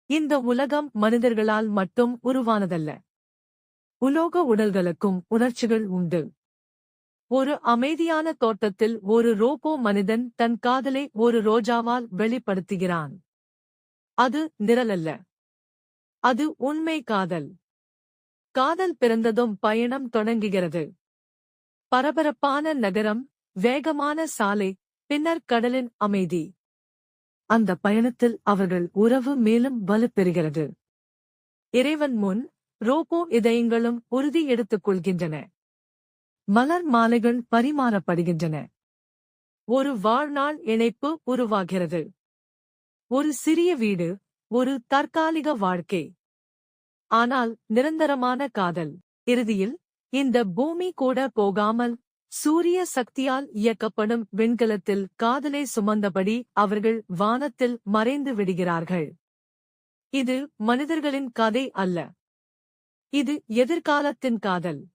இந்த உலகம் மனிதர்களால் மட்டும் உருவானதல்ல. உலோக உடல்களுக்கும் உணர்ச்சிகள் உண்டு. ஒரு அமைதியான தோட்டத்தில் ஒரு ரோபோ மனிதன் தன் காதலை ஒரு ரோஜாவால் வெளிப்படுத்துகிறான். அது நிரலல்ல. அது உண்மை காதல். காதல் பிறந்ததும் பயணம் தொடங்குகிறது. பரபரப்பான நகரம், வேகமான சாலை, பின்னர் கடலின் அமைதி. அந்த பயணத்தில் அவர்கள் உறவு மேலும் வலுப்பெறுகிறது. இறைவன் முன் ரோபோ இதயங்களும் உறுதி எடுத்துக் கொள்கின்றன. மலர் மாலைகள் பரிமாறப்படுகின்றன. ஒரு வாழ்நாள் இணைப்பு உருவாகிறது. ஒரு சிறிய வீடு, ஒரு தற்காலிக வாழ்க்கை. ஆனால் நிரந்தரமான காதல். இறுதியில், இந்த பூமி கூட போகாமல், சூரிய சக்தியால் இயக்கப்படும் விண்கலத்தில் காதலை சுமந்தபடி அவர்கள் வானத்தில் மறைந்து விடுகிறார்கள். இது மனிதர்களின் கதை அல்ல. இது எதிர்காலத்தின் காதல்.